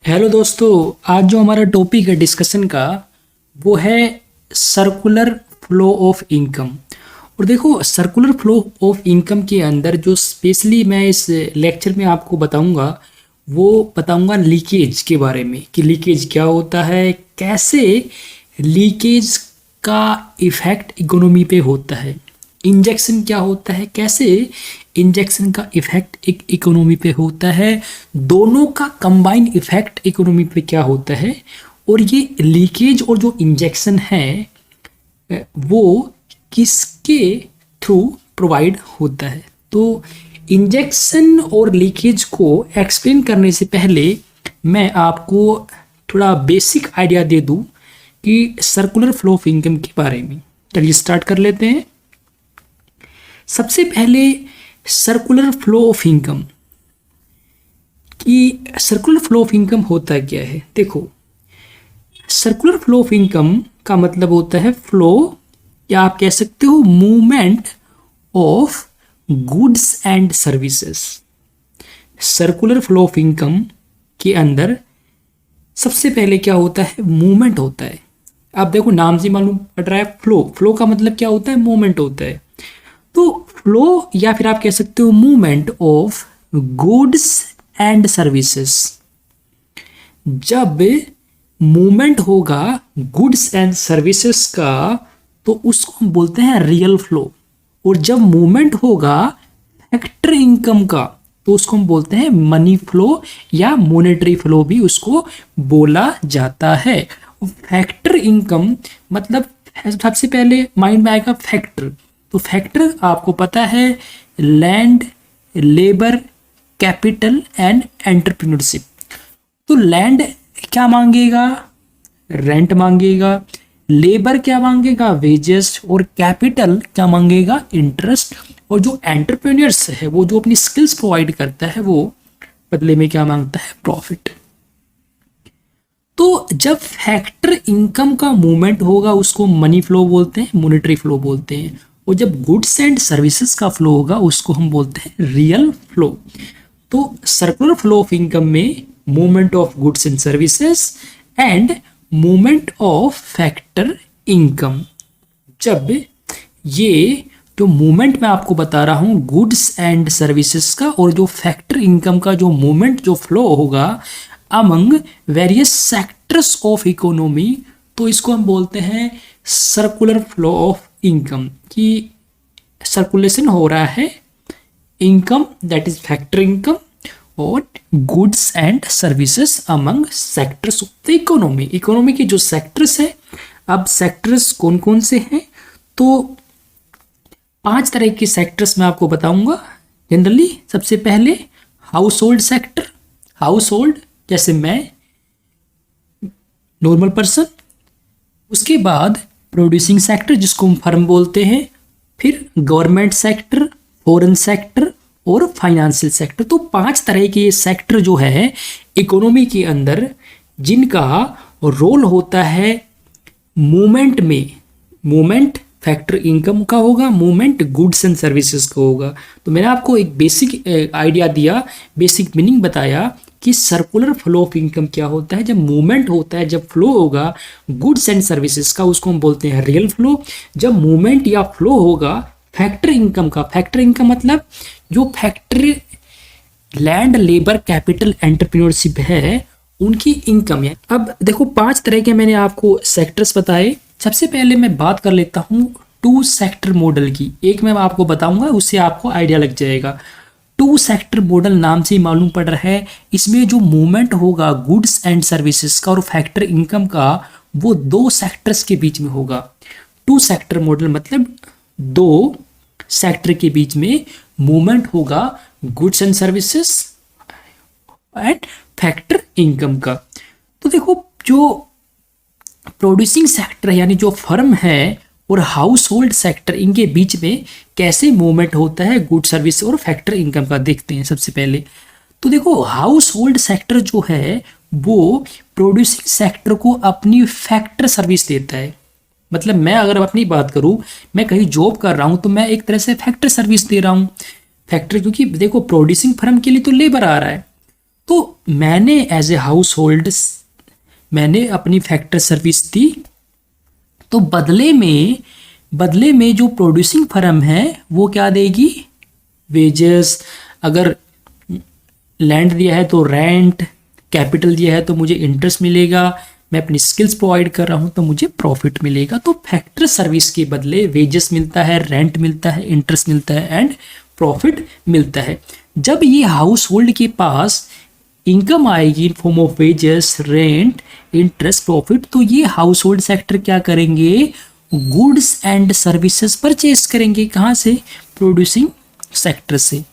Hello दोस्तों। आज जो हमारा टॉपिक है डिस्कशन का वो है सर्कुलर फ्लो ऑफ इनकम। और देखो, सर्कुलर फ्लो ऑफ इनकम के अंदर जो स्पेशली मैं इस लेक्चर में आपको बताऊंगा लीकेज के बारे में कि लीकेज क्या होता है, कैसे लीकेज का इफेक्ट इकोनॉमी पे होता है, इंजेक्शन क्या होता है, कैसे इंजेक्शन का इफेक्ट एक इकोनॉमी पे होता है, दोनों का कंबाइन इफेक्ट इकोनॉमी पे क्या होता है, और ये लीकेज और जो इंजेक्शन है वो किसके थ्रू प्रोवाइड होता है। तो इंजेक्शन और लीकेज को एक्सप्लेन करने से पहले मैं आपको थोड़ा बेसिक आइडिया दे दूं कि सर्कुलर फ्लो ऑफ इनकम के बारे में। चलिए स्टार्ट कर लेते हैं। सबसे पहले circular flow of income circular flow of income होता क्या है। देखो, सर्कुलर फ्लो ऑफ इनकम का मतलब होता है फ्लो, या आप कह सकते हो movement of goods and services. Circular flow of income के अंदर सबसे पहले क्या होता है, मूवमेंट होता है। आप देखो, नाम से मालूम पड़ रहा है फ्लो का मतलब क्या होता है, मूवमेंट होता है। तो फ्लो या फिर आप कह सकते हो movement of goods and services. जब मूवमेंट होगा गुड्स एंड सर्विसेज का तो उसको हम बोलते हैं रियल फ्लो। और जब मूवमेंट होगा फैक्टर इनकम का तो उसको हम बोलते हैं मनी फ्लो या मॉनेटरी फ्लो भी उसको बोला जाता है। फैक्टर इनकम मतलब सबसे पहले माइंड में आएगा फैक्टर। तो फैक्टर आपको पता है land, labour, capital and entrepreneurship. तो लैंड क्या मांगेगा, रेंट मांगेगा, लेबर क्या मांगेगा, वेजेस, और कैपिटल क्या मांगेगा, इंटरेस्ट। और जो एंटरप्रेन्योर्स है वो जो अपनी स्किल्स प्रोवाइड करता है वो बदले में क्या मांगता है, प्रॉफिट। तो जब फैक्टर इनकम का मूवमेंट होगा उसको मनी फ्लो बोलते हैं, मॉनेटरी फ्लो बोलते हैं। और जब गुड्स एंड सर्विसेज का फ्लो होगा उसको हम बोलते हैं रियल फ्लो। तो सर्कुलर फ्लो ऑफ इनकम में movement of goods and services and movement of factor income. जब ये जो मूवमेंट मैं आपको बता रहा हूं गुड्स एंड सर्विसेज का और जो फैक्टर इनकम का जो मूवमेंट जो फ्लो होगा among various sectors of economy, तो इसको हम बोलते हैं सर्कुलर फ्लो ऑफ इनकम। कि सर्कुलेशन हो रहा है income, that is factor income, और goods and services among sectors of the economy. Economy के जो सेक्टर्स है, अब सेक्टर्स कौन कौन से हैं, तो 5 तरह के सेक्टर्स मैं आपको बताऊंगा जनरली। सबसे पहले house hold sector, house hold जैसे मैं, नॉर्मल पर्सन। उसके बाद प्रोड्यूसिंग सेक्टर जिसको हम फर्म बोलते हैं, फिर गवर्नमेंट सेक्टर, फॉरेन सेक्टर और फाइनेंशियल सेक्टर। तो 5 तरह के ये सेक्टर जो है इकोनॉमी के अंदर जिनका रोल होता है मूवमेंट में। मूवमेंट फैक्टर इनकम का होगा, मूवमेंट गुड्स एंड सर्विसेज का होगा। तो मैंने आपको एक बेसिक आइडिया दिया, बेसिक मीनिंग बताया कि सर्कुलर फ्लो ऑफ इनकम क्या होता है। जब मूवमेंट होता है, जब फ्लो होगा गुड्स एंड सर्विसेज का उसको हम बोलते हैं रियल फ्लो। जब मूवमेंट या फ्लो होगा फैक्टर इनकम का, फैक्टर इनकम मतलब जो factory, land, labour, capital, entrepreneurship है उनकी इनकम है। अब देखो 5 तरह के मैंने आपको सेक्टर्स बताए। सबसे पहले मैं बात कर लेता हूँ 2 सेक्टर मॉडल की। एक मैं आपको बताऊंगा, उससे आपको आइडिया लग जाएगा। 2 सेक्टर मॉडल नाम से ही मालूम पड़ रहा है, इसमें जो मूवमेंट होगा गुड्स एंड सर्विसेज का और फैक्टर इनकम का वो 2 सेक्टर्स के बीच में होगा। 2 सेक्टर मॉडल मतलब 2 सेक्टर के बीच में मूवमेंट होगा goods and services and factor income का। तो देखो, जो प्रोड्यूसिंग सेक्टर यानी जो फर्म है और हाउस होल्ड सेक्टर, इनके बीच में कैसे मूवमेंट होता है गुड सर्विस और फैक्टर इनकम का देखते हैं सबसे पहले। तो देखो, हाउस होल्ड सेक्टर जो है वो प्रोड्यूसिंग सेक्टर को अपनी फैक्टर सर्विस देता है। मतलब मैं अगर अपनी बात करूं, मैं कहीं जॉब कर रहा हूं तो मैं एक तरह से फैक्टर सर्विस दे रहा हूं। फैक्टर, क्योंकि देखो प्रोड्यूसिंग फर्म के लिए तो लेबर आ रहा है, तो मैंने एज ए हाउस होल्ड मैंने अपनी फैक्टर सर्विस दी, तो बदले में जो प्रोड्यूसिंग फर्म है वो क्या देगी, वेजेस। अगर लैंड दिया है तो रेंट, कैपिटल दिया है तो मुझे इंटरेस्ट मिलेगा, मैं अपनी स्किल्स प्रोवाइड कर रहा हूँ तो मुझे प्रॉफिट मिलेगा। तो फैक्टर सर्विस के बदले वेजेस मिलता है, रेंट मिलता है, इंटरेस्ट मिलता है एंड प्रॉफिट मिलता है। जब ये हाउस होल्ड के पास इनकम आएगी in form of wages, rent, interest, profit, तो ये हाउस होल्ड सेक्टर क्या करेंगे, गुड्स एंड सर्विसेज परचेज करेंगे। कहाँ से, प्रोड्यूसिंग सेक्टर से।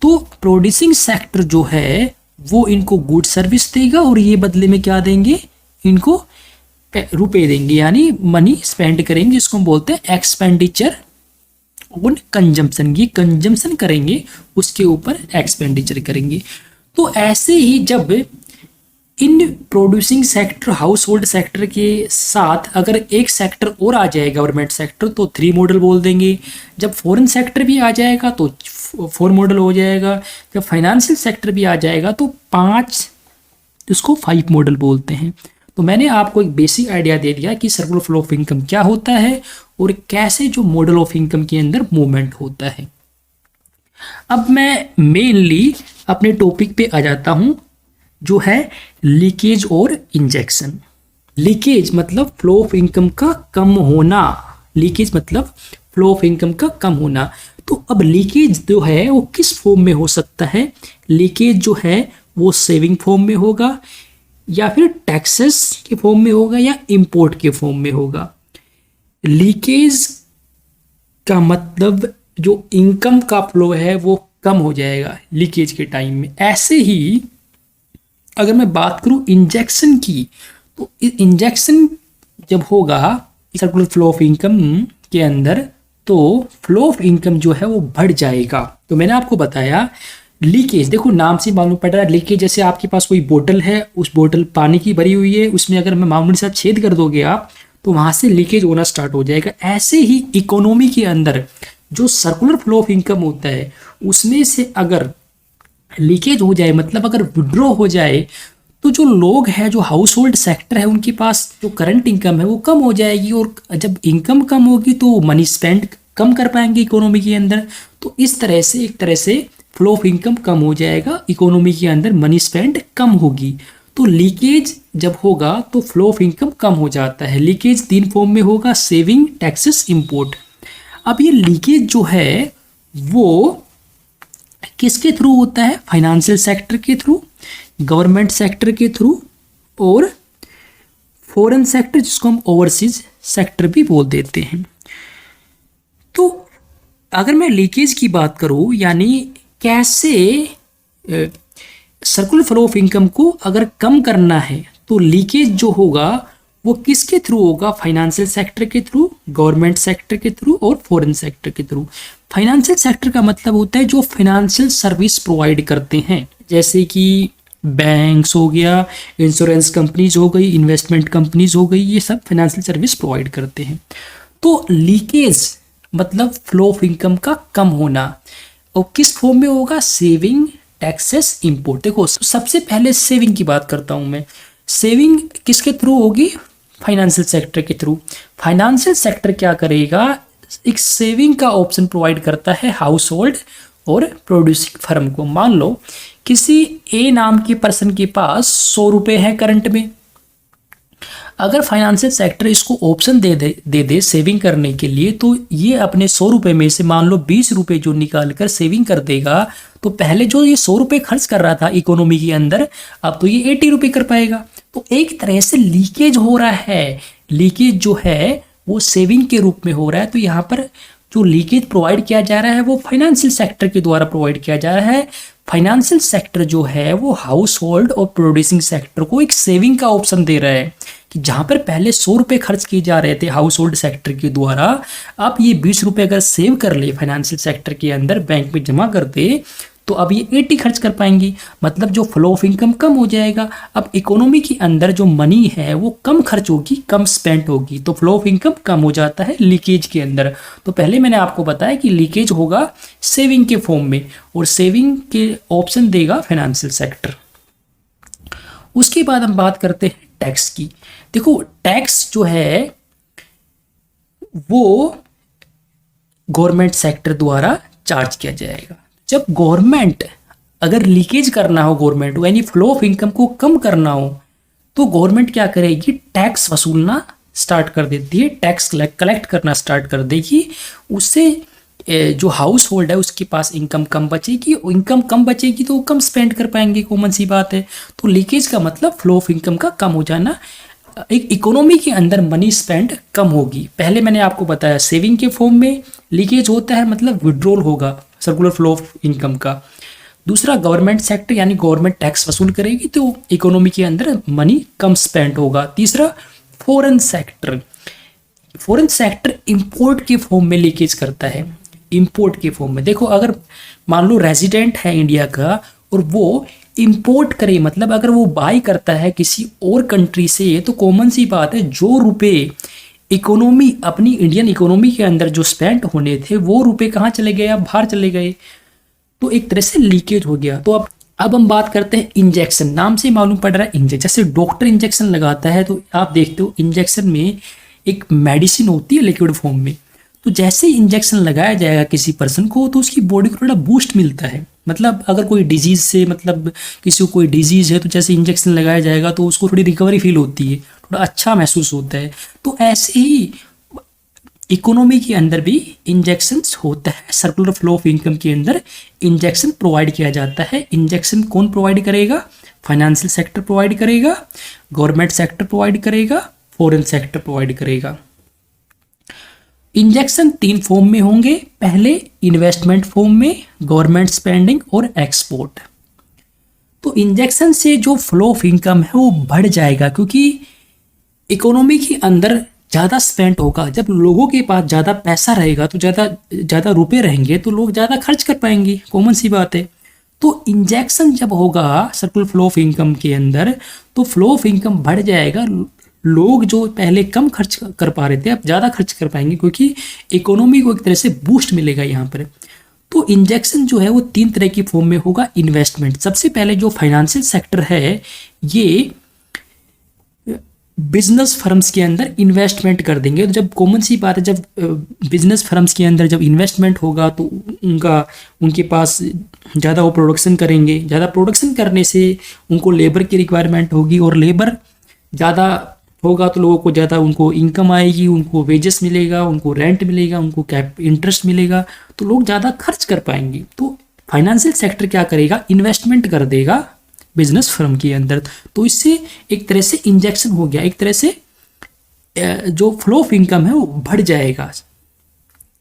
तो प्रोड्यूसिंग सेक्टर जो है वो इनको गुड सर्विस देगा और ये बदले में क्या देंगे, इनको रुपए देंगे, यानी मनी स्पेंड करेंगे, जिसको हम बोलते हैं एक्सपेंडिचर ऑन कंजम्पशन। ये कंजम्पशन करेंगे, उसके ऊपर एक्सपेंडिचर करेंगे। तो ऐसे ही जब in producing sector, house hold sector के साथ अगर एक सेक्टर और आ जाए गवर्नमेंट सेक्टर, तो 3 मॉडल बोल देंगे। जब फॉरेन सेक्टर भी आ जाएगा तो 4 मॉडल हो जाएगा। जब फाइनेंशियल सेक्टर भी आ जाएगा तो 5, इसको 5 मॉडल बोलते हैं। तो मैंने आपको एक बेसिक आइडिया दे दिया कि सर्कुलर फ्लो ऑफ इनकम क्या होता है और कैसे जो मॉडल ऑफ इनकम के अंदर मूवमेंट होता है। अब मैं मेनली अपने टॉपिक पे आ जाता हूं, जो है लीकेज और इंजेक्शन। लीकेज मतलब फ्लो ऑफ इनकम का कम होना, लीकेज मतलब फ्लो ऑफ इनकम का कम होना। तो अब लीकेज जो है वो किस फॉर्म में हो सकता है, लीकेज जो है वो सेविंग फॉर्म में होगा, या फिर टैक्सेस के फॉर्म में होगा, या इंपोर्ट के फॉर्म में होगा। लीकेज का मतलब जो इनकम का फ्लो है वो कम हो जाएगा लीकेज के टाइम में। ऐसे ही अगर मैं बात करूं इंजेक्शन की, तो इंजेक्शन जब होगा सर्कुलर फ्लो ऑफ इनकम के अंदर, तो फ्लो ऑफ इनकम जो है वो बढ़ जाएगा। तो मैंने आपको बताया लीकेज, देखो नाम से मालूम पड़ रहा है लीकेज, जैसे आपके पास कोई बोतल है, उस बोतल पानी की भरी हुई है, उसमें अगर मैं मामूली सा छेद कर दोगे आप, तो वहां से लीकेज होना स्टार्ट हो जाएगा। ऐसे ही इकोनॉमी के अंदर जो सर्कुलर फ्लो ऑफ इनकम होता है, उसमें से अगर लीकेज हो जाए, मतलब अगर विड्रॉ हो जाए, तो जो लोग हैं, जो हाउस होल्ड सेक्टर है, उनके पास जो करंट इनकम है वो कम हो जाएगी, और जब इनकम कम होगी तो मनी स्पेंड कम कर पाएंगे इकोनॉमी के अंदर। तो इस तरह से एक तरह से फ्लो ऑफ इनकम कम हो जाएगा, इकोनॉमी के अंदर मनी स्पेंड कम होगी। तो लीकेज जब होगा तो फ्लो ऑफ इनकम कम हो जाता है। लीकेज 3 फॉर्म में होगा, सेविंग, टैक्सेस, इंपोर्ट। अब ये लीकेज जो है वो किसके थ्रू होता है, फाइनेंशियल सेक्टर के थ्रू, गवर्नमेंट सेक्टर के थ्रू, और फॉरेन सेक्टर, जिसको हम ओवरसीज सेक्टर भी बोल देते हैं। तो अगर मैं लीकेज की बात करूं, यानी कैसे सर्कुलर फ्लो ऑफ इनकम को अगर कम करना है, तो लीकेज जो होगा वो किसके थ्रू होगा, फाइनेंशियल सेक्टर के थ्रू, गवर्नमेंट सेक्टर के थ्रू और फॉरेन सेक्टर के थ्रू। फाइनेंशियल सेक्टर का मतलब होता है जो फाइनेंशियल सर्विस प्रोवाइड करते हैं, जैसे कि बैंक्स हो गया, इंश्योरेंस कंपनीज हो गई, इन्वेस्टमेंट कंपनीज हो गई, ये सब फाइनेंशियल सर्विस प्रोवाइड करते हैं। तो लीकेज मतलब फ्लो ऑफ इनकम का कम होना, और किस फॉर्म में होगा, सेविंग, टैक्सेस, इंपोर्ट। देखो सबसे पहले सेविंग की बात करता हूं मैं। सेविंग किसके थ्रू होगी, फाइनेंशियल सेक्टर के थ्रू। फाइनेंशियल सेक्टर क्या करेगा, एक सेविंग का ऑप्शन प्रोवाइड करता है हाउस होल्ड और प्रोड्यूसिंग फर्म को। मान लो किसी ए नाम के पर्सन के पास 100 रुपए है करंट में, अगर फाइनेंशियल सेक्टर इसको ऑप्शन दे दे सेविंग करने के लिए, तो ये अपने 100 रुपए में से मान लो 20 रुपए जो निकाल कर सेविंग कर देगा, तो पहले जो ये 100 रुपए खर्च कर रहा था इकोनॉमी के अंदर, अब तो ये 80 रुपए कर पाएगा। तो एक तरह से लीकेज हो रहा है, लीकेज जो है वो सेविंग के रूप में हो रहा है। तो यहाँ पर जो लीकेज प्रोवाइड किया जा रहा है वो फाइनेंशियल सेक्टर के द्वारा प्रोवाइड किया जा रहा है। फाइनेंशियल सेक्टर जो है वो हाउस होल्ड और प्रोड्यूसिंग सेक्टर को एक सेविंग का ऑप्शन दे रहा है, कि जहां पर पहले 100 रुपए खर्च किए जा रहे थे हाउस होल्ड सेक्टर के द्वारा, आप ये 20 रुपए अगर सेव कर ले फाइनेंशियल सेक्टर के अंदर बैंक में जमा कर दे, तो अब ये 80 खर्च कर पाएंगी, मतलब जो फ्लो ऑफ इनकम कम हो जाएगा। अब इकोनॉमी के अंदर जो मनी है वो कम खर्च होगी, कम स्पेंड होगी, तो फ्लो ऑफ इनकम कम हो जाता है लीकेज के अंदर। तो पहले मैंने आपको बताया कि लीकेज होगा सेविंग के फॉर्म में, और सेविंग के ऑप्शन देगा फाइनेंशियल सेक्टर। उसके बाद हम बात करते हैं टैक्स की। देखो टैक्स जो है वो गवर्नमेंट सेक्टर द्वारा चार्ज किया जाएगा। जब गवर्नमेंट अगर लीकेज करना हो, गवर्नमेंट यानी फ्लो ऑफ इनकम को कम करना हो, तो गवर्नमेंट क्या करेगी, टैक्स वसूलना स्टार्ट कर देती है, टैक्स कलेक्ट करना स्टार्ट कर देगी। उससे जो हाउस होल्ड है उसके पास इनकम कम बचेगी, इनकम कम बचेगी तो वो कम स्पेंड कर पाएंगे, कॉमन सी बात है। तो लीकेज का मतलब फ्लो ऑफ इनकम का कम हो जाना, एक इकोनॉमी के अंदर मनी स्पेंड कम होगी। पहले मैंने आपको बताया सेविंग के फॉर्म में लीकेज होता है, मतलब विड्रॉल होगा सर्कुलर फ्लो ऑफ इनकम का। दूसरा गवर्नमेंट सेक्टर यानी गवर्नमेंट टैक्स वसूल करेगी तो इकोनॉमी के अंदर मनी कम स्पेंड होगा। तीसरा foreign sector, foreign sector import के फॉर्म में लीकेज करता है, इंपोर्ट के फॉर्म में। देखो अगर मान लो रेजिडेंट है इंडिया का और वो इंपोर्ट करे, मतलब अगर वो बाई करता है किसी और कंट्री से, तो कॉमन सी बात है जो रुपए इकोनॉमी अपनी इंडियन इकोनॉमी के अंदर जो स्पेंड होने थे वो रुपए कहाँ चले गए, अब बाहर चले गए, तो एक तरह से लीकेज हो गया। तो अब हम बात करते हैं इंजेक्शन। नाम से मालूम पड़ रहा है इंजेक्शन, जैसे डॉक्टर इंजेक्शन लगाता है तो आप देखते हो इंजेक्शन में एक मेडिसिन होती है लिक्विड फॉर्म में। तो जैसे ही इंजेक्शन लगाया जाएगा किसी पर्सन को तो उसकी बॉडी को थोड़ा बूस्ट मिलता है। मतलब अगर कोई डिजीज से, मतलब किसी को कोई डिजीज है तो जैसे इंजेक्शन लगाया जाएगा तो उसको थोड़ी रिकवरी फील होती है, थोड़ा अच्छा महसूस होता है। तो ऐसे ही इकोनॉमी के अंदर भी इंजेक्शंस होता है, सर्कुलर फ्लो ऑफ इनकम के अंदर इंजेक्शन प्रोवाइड किया जाता है। इंजेक्शन कौन प्रोवाइड करेगा, फाइनेंशियल सेक्टर प्रोवाइड करेगा, गवर्नमेंट सेक्टर प्रोवाइड करेगा, फॉरेन सेक्टर प्रोवाइड करेगा। इंजेक्शन 3 फॉर्म में होंगे, पहले इन्वेस्टमेंट फॉर्म में, गवर्नमेंट स्पेंडिंग और एक्सपोर्ट। तो इंजेक्शन से जो फ्लो ऑफ इनकम है वो बढ़ जाएगा, क्योंकि इकोनॉमी के अंदर ज़्यादा स्पेंड होगा। जब लोगों के पास ज़्यादा पैसा रहेगा तो ज़्यादा रुपए रहेंगे तो लोग ज़्यादा खर्च कर पाएंगे, कॉमन सी बात है। तो इंजेक्शन जब होगा सर्कुलर फ्लो ऑफ इनकम के अंदर तो फ्लो ऑफ इनकम बढ़ जाएगा। लोग जो पहले कम खर्च कर पा रहे थे अब ज़्यादा खर्च कर पाएंगे, क्योंकि इकोनॉमी को एक तरह से बूस्ट मिलेगा यहाँ पर। तो इंजेक्शन जो है वो 3 तरह की फॉर्म में होगा। इन्वेस्टमेंट, सबसे पहले जो फाइनेंशियल सेक्टर है ये बिजनेस फर्म्स के अंदर इन्वेस्टमेंट कर देंगे। तो जब कॉमन सी बात है, जब बिजनेस फर्म्स के अंदर जब इन्वेस्टमेंट होगा तो उनके पास ज़्यादा वो प्रोडक्शन करेंगे। ज़्यादा प्रोडक्शन करने से उनको लेबर की रिक्वायरमेंट होगी और लेबर ज़्यादा होगा तो लोगों को ज़्यादा उनको इनकम आएगी, उनको वेजेस मिलेगा, उनको रेंट मिलेगा, उनको कैप इंटरेस्ट मिलेगा, तो लोग ज़्यादा खर्च कर पाएंगे। तो फाइनेंशियल सेक्टर क्या करेगा, इन्वेस्टमेंट कर देगा बिजनेस फर्म के अंदर। तो इससे एक तरह से इंजेक्शन हो गया, एक तरह से जो फ्लो ऑफ इनकम है वो बढ़ जाएगा।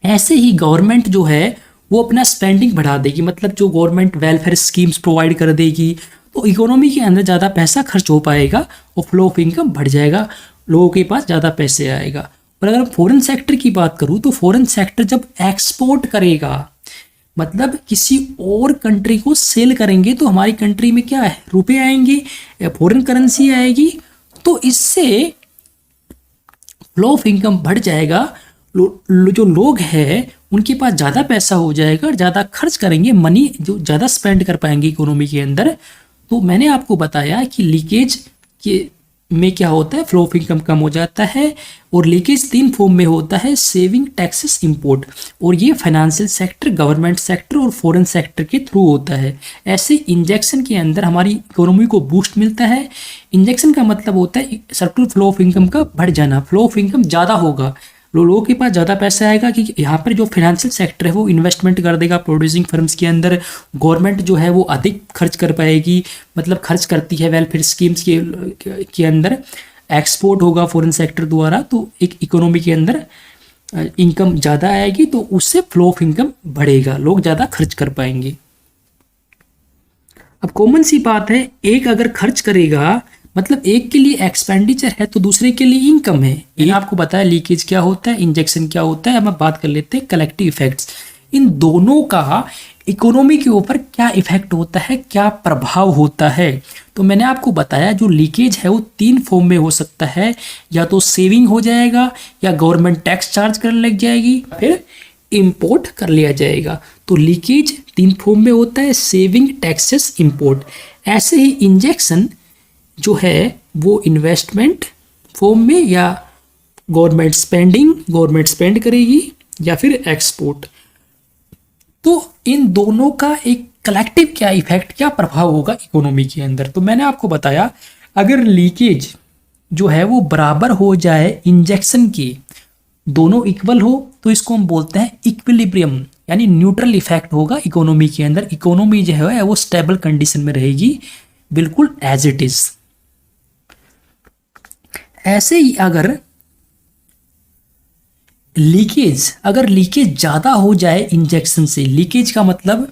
ऐसे ही गवर्नमेंट जो है वो अपना स्पेंडिंग बढ़ा देगी, मतलब जो गवर्नमेंट वेलफेयर स्कीम्स प्रोवाइड कर देगी तो इकोनॉमी के अंदर ज़्यादा पैसा खर्च हो पाएगा और फ्लो ऑफ इनकम बढ़ जाएगा, लोगों के पास ज़्यादा पैसे आएगा। और अगर फॉरेन सेक्टर की बात करूँ तो फॉरेन सेक्टर जब एक्सपोर्ट करेगा, मतलब किसी और कंट्री को सेल करेंगे तो हमारी कंट्री में क्या है, रुपए आएंगे, फॉरेन करेंसी आएगी, तो इससे फ्लो ऑफ इनकम बढ़ जाएगा। जो लोग हैं उनके पास ज़्यादा पैसा हो जाएगा और ज़्यादा खर्च करेंगे, मनी जो ज़्यादा स्पेंड कर पाएंगे इकोनॉमी के अंदर। तो मैंने आपको बताया कि लीकेज के में क्या होता है, फ्लो ऑफ इनकम कम हो जाता है। और लीकेज 3 फॉर्म में होता है, सेविंग, टैक्सेस, इंपोर्ट। और ये फाइनेंशियल सेक्टर, गवर्नमेंट सेक्टर और फॉरेन सेक्टर के थ्रू होता है। ऐसे इंजेक्शन के अंदर हमारी इकोनॉमी को बूस्ट मिलता है। इंजेक्शन का मतलब होता है सर्कुलर फ्लो ऑफ इनकम का बढ़ जाना, फ्लो ऑफ इनकम ज़्यादा होगा, लोगों के पास ज़्यादा पैसा आएगा कि यहाँ पर जो फाइनेंशियल सेक्टर है वो इन्वेस्टमेंट कर देगा प्रोड्यूसिंग फर्म्स के अंदर। गवर्नमेंट जो है वो अधिक खर्च कर पाएगी, मतलब खर्च करती है वेलफेयर स्कीम्स के अंदर। एक्सपोर्ट होगा फॉरेन सेक्टर द्वारा तो एक इकोनॉमी के अंदर इनकम ज़्यादा आएगी, तो उससे फ्लो ऑफ इनकम बढ़ेगा, लोग ज़्यादा खर्च कर पाएंगे। अब कॉमन सी बात है, एक अगर खर्च करेगा मतलब एक के लिए एक्सपेंडिचर है तो दूसरे के लिए इनकम है। ये आपको बताया लीकेज क्या होता है, इंजेक्शन क्या होता है। अब हम बात कर लेते हैं कलेक्टिव इफेक्ट्स। इन दोनों का इकोनॉमी के ऊपर क्या इफेक्ट होता है, क्या प्रभाव होता है। तो मैंने आपको बताया जो लीकेज है वो 3 फॉर्म में हो सकता है, या तो सेविंग हो जाएगा, या गवर्नमेंट टैक्स चार्ज करने लग जाएगी, फिर इंपोर्ट कर लिया जाएगा। तो लीकेज 3 फॉर्म में होता है, सेविंग, टैक्सेस, इंपोर्ट। ऐसे ही इंजेक्शन जो है वो इन्वेस्टमेंट फॉर्म में, या गवर्नमेंट स्पेंड करेगी, या फिर एक्सपोर्ट। तो इन दोनों का एक कलेक्टिव क्या इफेक्ट, क्या प्रभाव होगा इकोनॉमी के अंदर। तो मैंने आपको बताया, अगर लीकेज जो है वो बराबर हो जाए इंजेक्शन के, दोनों इक्वल हो, तो इसको हम बोलते हैं इक्विलिब्रियम, यानी न्यूट्रल इफेक्ट होगा इकोनॉमी के अंदर। इकोनॉमी जो है वो स्टेबल कंडीशन में रहेगी, बिल्कुल एज इट इज। ऐसे ही अगर लीकेज ज़्यादा हो जाए इंजेक्शन से, लीकेज का मतलब,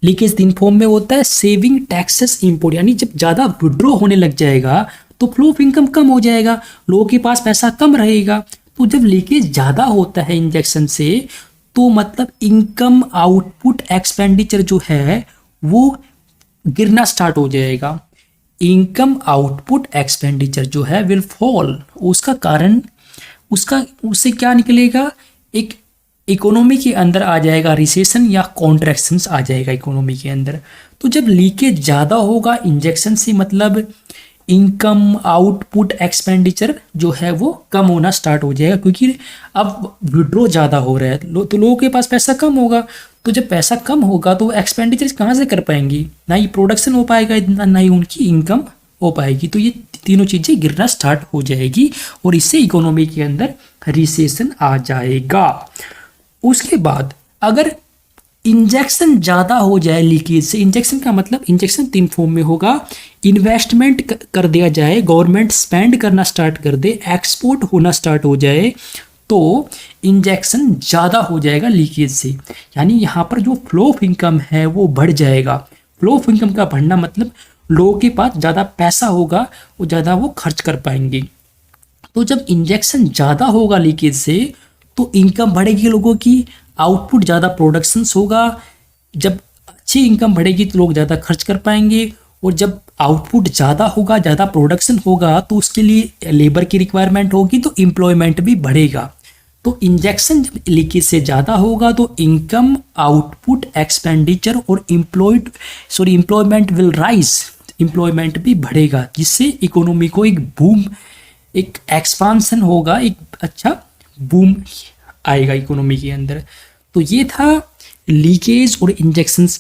लीकेज तीन फॉर्म में होता है, सेविंग, टैक्सेस, इंपोर्ट। यानी जब ज़्यादा विड्रॉ होने लग जाएगा तो फ्लो ऑफ इनकम कम हो जाएगा, लोगों के पास पैसा कम रहेगा। तो जब लीकेज ज़्यादा होता है इंजेक्शन से, तो मतलब इनकम, आउटपुट, एक्सपेंडिचर जो है वो गिरना स्टार्ट हो जाएगा। इनकम, आउटपुट, एक्सपेंडिचर जो है विल फॉल। उसका कारण, उससे क्या निकलेगा, एक इकोनॉमी के अंदर आ जाएगा रिसेशन या कॉन्ट्रैक्शंस आ जाएगा इकोनॉमी के अंदर। तो जब लीकेज ज़्यादा होगा इंजेक्शन से, मतलब इनकम, आउटपुट, एक्सपेंडिचर जो है वो कम होना स्टार्ट हो जाएगा, क्योंकि अब विड्रॉ ज़्यादा हो रहा है, तो लोगों के पास पैसा कम होगा। तो जब पैसा कम होगा तो एक्सपेंडिचर कहाँ से कर पाएंगी, ना ही प्रोडक्शन हो पाएगा इतना, ना ही उनकी इनकम हो पाएगी। तो ये तीनों चीज़ें गिरना स्टार्ट हो जाएगी और इससे इकोनॉमी के अंदर रिसेशन आ जाएगा। उसके बाद अगर इंजेक्शन ज़्यादा हो जाए लीकेज से, इंजेक्शन का मतलब, इंजेक्शन तीन फॉर्म में होगा, इन्वेस्टमेंट कर दिया जाए, गवर्नमेंट स्पेंड करना स्टार्ट कर दे, एक्सपोर्ट होना स्टार्ट हो जाए, तो इंजेक्शन ज़्यादा हो जाएगा लीकेज से। यानी यहाँ पर जो फ्लो ऑफ इनकम है वो बढ़ जाएगा। फ्लो ऑफ इनकम का बढ़ना मतलब लोगों के पास ज़्यादा पैसा होगा, वो ज़्यादा वो खर्च कर पाएंगे। तो जब इंजेक्शन ज़्यादा होगा लीकेज से, तो इनकम बढ़ेगी लोगों की, आउटपुट ज़्यादा प्रोडक्शंस होगा। जब अच्छी इनकम बढ़ेगी तो लोग ज़्यादा खर्च कर पाएंगे, और जब आउटपुट ज़्यादा होगा, ज़्यादा प्रोडक्शन होगा, तो उसके लिए लेबर की रिक्वायरमेंट होगी, तो एम्प्लॉयमेंट भी बढ़ेगा। तो इंजेक्शन जब लीकेज से ज़्यादा होगा तो इनकम, आउटपुट, एक्सपेंडिचर और एम्प्लॉयमेंट विल राइज, एम्प्लॉयमेंट भी बढ़ेगा, जिससे इकोनॉमी को एक बूम, एक एक्सपांसन होगा, एक अच्छा बूम आएगा इकोनॉमी के अंदर। तो ये था लीकेज और इंजेक्शंस